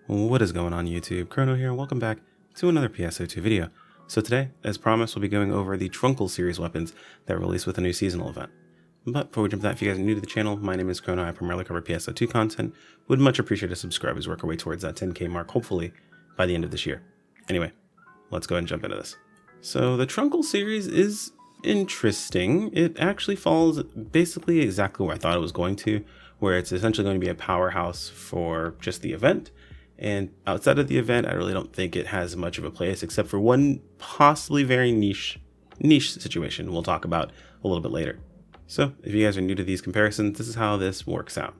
What is going on YouTube? Chrono here and welcome back to another PSO2 video. So today, as promised, we'll be going over the Trunkul series weapons that released with a new seasonal event. But before we jump to that, if you guys are new to the channel, my name is Chrono. I primarily cover PSO2 content. Would much appreciate a subscribe as we work our way towards that 10k mark, hopefully by the end of this year. Anyway, let's go ahead and jump into this. So the Trunkul series is interesting. It actually follows basically exactly where I thought it was going to, where it's essentially going to be a powerhouse for just the event. And outside of the event, I really don't think it has much of a place, except for one possibly very niche situation we'll talk about a little bit later. So if you guys are new to these comparisons, this is how this works out.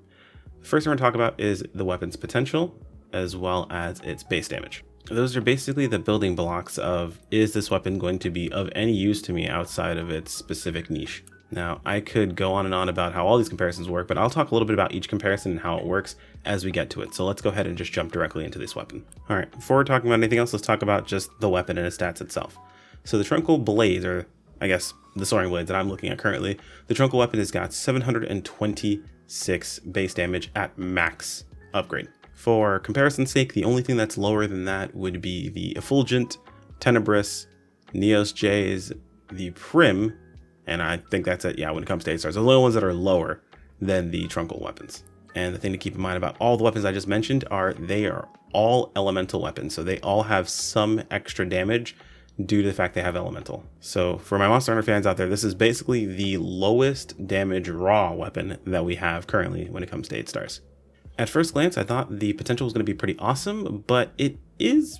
The first thing we're going to talk about is the weapon's potential, as well as its base damage. Those are basically the building blocks of, is this weapon going to be of any use to me outside of its specific niche? Now, I could go on and on about how all these comparisons work, but I'll talk a little bit about each comparison and how it works as we get to it. So let's go ahead and just jump directly into this weapon. All right, before we're talking about anything else, let's talk about just the weapon and its stats itself. So the Trunkul blades, or I guess the soaring blades that I'm looking at currently, the Trunkul weapon has got 726 base damage at max upgrade. For comparison's sake, the only thing that's lower than that would be the Effulgent, Tenebrous, Neos J's, the Prim, and I think that's it. Yeah, when it comes to 8 stars, the only ones that are lower than the Trunkul weapons. And the thing to keep in mind about all the weapons I just mentioned are they are all elemental weapons. So they all have some extra damage due to the fact they have elemental. So for my Monster Hunter fans out there, this is basically the lowest damage raw weapon that we have currently when it comes to 8 stars. At first glance, I thought the potential was going to be pretty awesome, but it is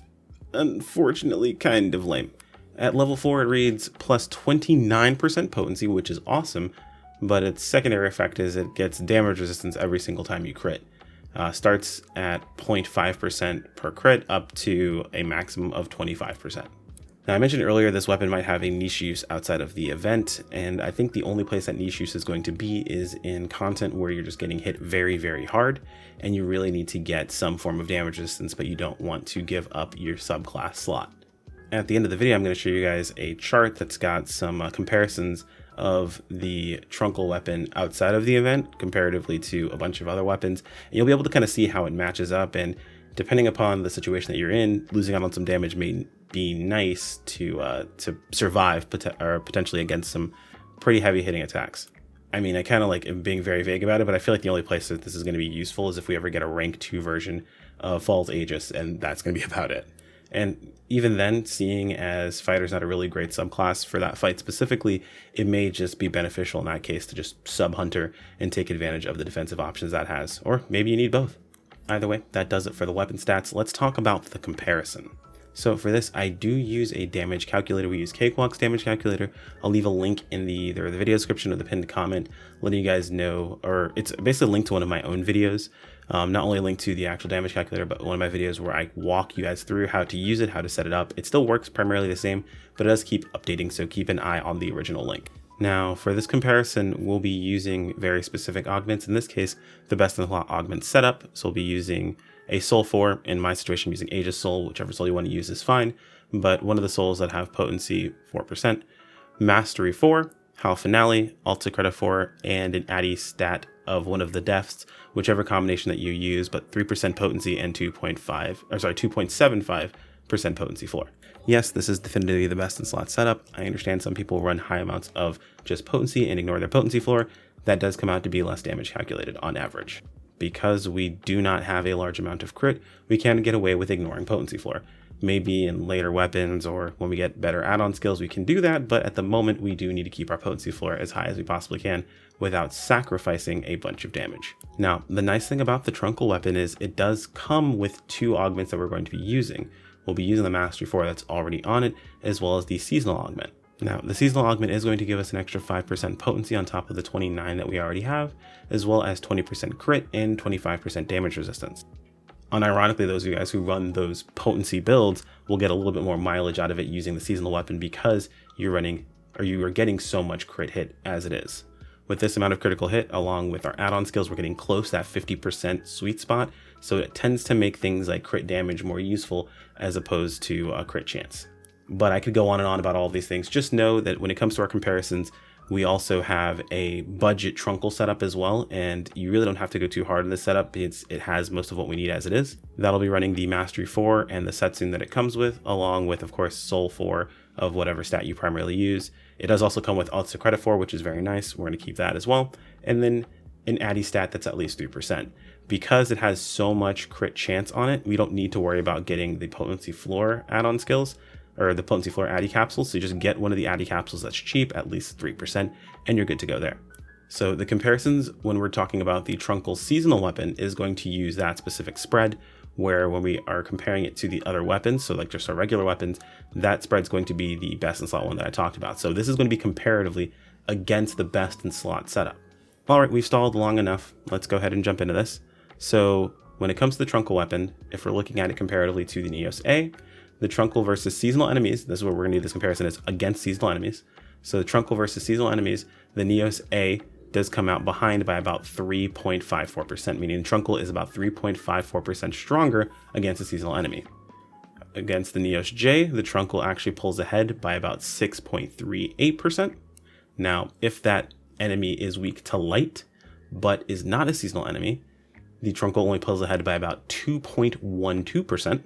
unfortunately kind of lame. At level 4, it reads plus 29% potency, which is awesome, but its secondary effect is it gets damage resistance every single time you crit. Starts at 0.5% per crit up to a maximum of 25%. Now, I mentioned earlier this weapon might have a niche use outside of the event, and I think the only place that niche use is going to be is in content where you're just getting hit very, very hard, and you really need to get some form of damage resistance, but you don't want to give up your subclass slot. At the end of the video, I'm going to show you guys a chart that's got some comparisons of the Trunkul weapon outside of the event comparatively to a bunch of other weapons. And you'll be able to kind of see how it matches up. And depending upon the situation that you're in, losing out on some damage may be nice to survive potentially against some pretty heavy hitting attacks. I mean, I kind of like am being very vague about it, but I feel like the only place that this is going to be useful is if we ever get a rank 2 version of Falls Aegis, and that's going to be about it. And even then, seeing as fighter's not a really great subclass for that fight specifically, it may just be beneficial in that case to just sub Hunter and take advantage of the defensive options that has. Or maybe you need both. Either way, that does it for the weapon stats. Let's talk about the comparison. So for this, I do use a damage calculator. We use Cakewalk's damage calculator. I'll leave a link in either the video description or the pinned comment, letting you guys know, or it's basically a link to one of my own videos. Not only a link to the actual damage calculator, but one of my videos where I walk you guys through how to use it, how to set it up. It still works primarily the same, but it does keep updating, so keep an eye on the original link. Now, for this comparison, we'll be using very specific augments. In this case, the best in the lot augment setup. So we'll be using a soul 4. In my situation, I'm using Aegis soul. Whichever soul you want to use is fine. But one of the souls that have potency 4%, mastery 4, Hal Finale, Alta Credit 4, and an Addy stat of one of the deaths, whichever combination that you use, but 3% potency and 2.75% potency floor. Yes, this is definitively the best in slot setup. I understand some people run high amounts of just potency and ignore their potency floor. That does come out to be less damage calculated on average. Because we do not have a large amount of crit, we can get away with ignoring potency floor. Maybe in later weapons or when we get better add-on skills, we can do that, but at the moment we do need to keep our potency floor as high as we possibly can without sacrificing a bunch of damage. Now, the nice thing about the Trunkul weapon is it does come with 2 augments that we're going to be using. We'll be using the Mastery 4 that's already on it, as well as the Seasonal Augment. Now, the Seasonal Augment is going to give us an extra 5% potency on top of the 29 that we already have, as well as 20% crit and 25% damage resistance. Unironically, those of you guys who run those potency builds will get a little bit more mileage out of it using the seasonal weapon because you are getting so much crit hit as it is. With this amount of critical hit, along with our add-on skills, we're getting close to that 50% sweet spot, so it tends to make things like crit damage more useful as opposed to a crit chance. But I could go on and on about all of these things. Just know that when it comes to our comparisons, We also have a budget Trunkul setup as well, and you really don't have to go too hard in this setup because it has most of what we need as it is. That'll be running the Mastery 4 and the Setsune that it comes with, along with, of course, Soul 4 of whatever stat you primarily use. It does also come with Ultra Credit 4, which is very nice. We're going to keep that as well. And then an Addy stat that's at least 3%. Because it has so much crit chance on it, we don't need to worry about getting the Potency Floor add-on skills, or the Potency Floor Addy capsules. So you just get one of the Addy capsules that's cheap, at least 3%, and you're good to go there. So the comparisons when we're talking about the Trunkul seasonal weapon is going to use that specific spread, where when we are comparing it to the other weapons, so like just our regular weapons, that spread's going to be the best in slot one that I talked about. So this is going to be comparatively against the best in slot setup. All right, we've stalled long enough. Let's go ahead and jump into this. So when it comes to the Trunkul weapon, if we're looking at it comparatively to the Neos A, the Trunkul versus seasonal enemies, this is where we're going to do this comparison, is against seasonal enemies. So the Trunkul versus seasonal enemies, the Neos A does come out behind by about 3.54%, meaning Trunkul is about 3.54% stronger against a seasonal enemy. Against the Neos J, the Trunkul actually pulls ahead by about 6.38%. Now, if that enemy is weak to light, but is not a seasonal enemy, the Trunkul only pulls ahead by about 2.12%.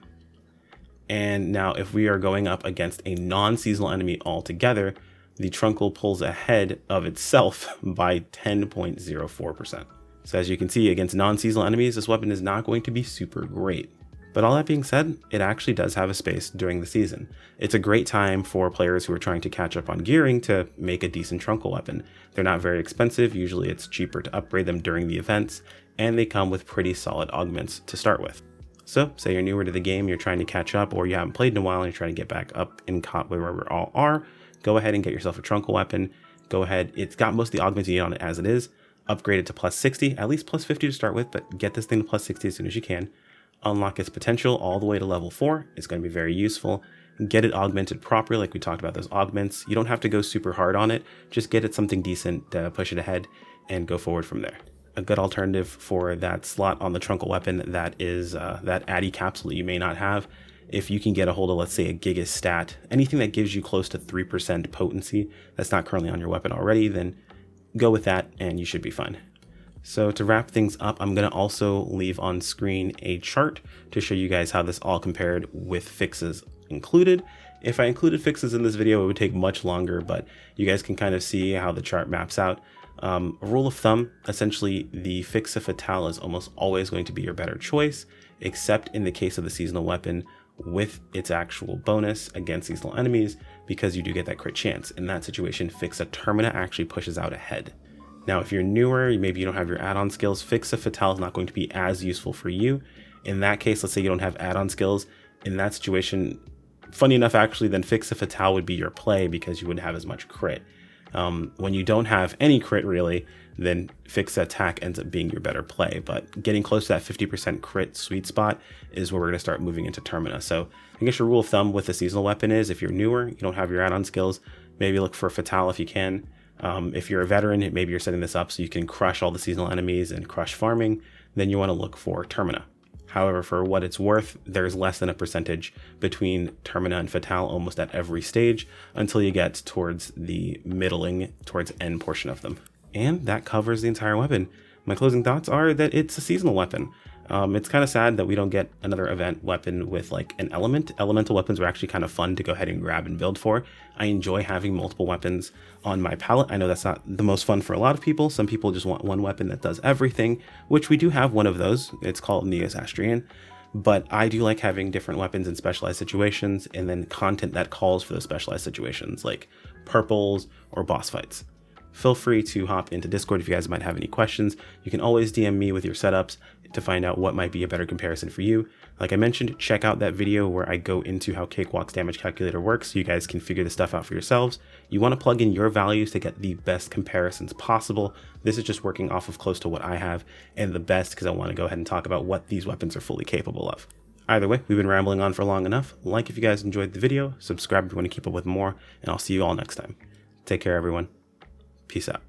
And now if we are going up against a non-seasonal enemy altogether, the Trunkul pulls ahead of itself by 10.04%. So as you can see, against non-seasonal enemies, this weapon is not going to be super great. But all that being said, it actually does have a space during the season. It's a great time for players who are trying to catch up on gearing to make a decent Trunkul weapon. They're not very expensive, usually it's cheaper to upgrade them during the events, and they come with pretty solid augments to start with. So say you're newer to the game, you're trying to catch up, or you haven't played in a while and you're trying to get back up in caught where we all are, go ahead and get yourself a Trunkul weapon. Go ahead, it's got most of the augments you need on it as it is. Upgrade it to plus 60, at least plus 50 to start with, but get this thing to plus 60 as soon as you can. Unlock its potential all the way to level 4. It's going to be very useful. Get it augmented properly, like we talked about those augments. You don't have to go super hard on it. Just get it something decent, push it ahead, and go forward from there. A good alternative for that slot on the Trunkul weapon that is that Addy capsule that you may not have. If you can get a hold of, let's say, a Giga stat, anything that gives you close to 3% potency that's not currently on your weapon already, then go with that and you should be fine. So to wrap things up, I'm going to also leave on screen a chart to show you guys how this all compared with fixes included. If I included fixes in this video, it would take much longer, but you guys can kind of see how the chart maps out. A rule of thumb, essentially the Fixa Fatale is almost always going to be your better choice, except in the case of the seasonal weapon with its actual bonus against seasonal enemies, because you do get that crit chance. In that situation, Fixa Termina actually pushes out ahead. Now, if you're newer, maybe you don't have your add-on skills, Fixa Fatale is not going to be as useful for you. In that case, let's say you don't have add-on skills. In that situation, funny enough, actually, then Fixa Fatale would be your play because you wouldn't have as much crit. When you don't have any crit really, then Fixa Attack ends up being your better play. But getting close to that 50% crit sweet spot is where we're going to start moving into Termina. So I guess your rule of thumb with the seasonal weapon is if you're newer, you don't have your add-on skills, maybe look for Fatale if you can. If you're a veteran, maybe you're setting this up so you can crush all the seasonal enemies and crush farming, then you want to look for Termina. However, for what it's worth, there's less than a percentage between Termina and Fatale almost at every stage until you get towards the middling, towards end portion of them. And that covers the entire weapon. My closing thoughts are that it's a seasonal weapon. It's kind of sad that we don't get another event weapon with like an element. Elemental weapons are actually kind of fun to go ahead and grab and build for. I enjoy having multiple weapons on my palette. I know that's not the most fun for a lot of people. Some people just want one weapon that does everything, which we do have one of those. It's called Neos Astrian. But I do like having different weapons in specialized situations and then content that calls for those specialized situations like purples or boss fights. Feel free to hop into Discord if you guys might have any questions. You can always DM me with your setups to find out what might be a better comparison for you. Like I mentioned, check out that video where I go into how Cakewalk's damage calculator works so you guys can figure this stuff out for yourselves. You want to plug in your values to get the best comparisons possible. This is just working off of close to what I have and the best because I want to go ahead and talk about what these weapons are fully capable of. Either way, we've been rambling on for long enough. Like if you guys enjoyed the video, subscribe if you want to keep up with more, and I'll see you all next time. Take care, everyone. Peace out.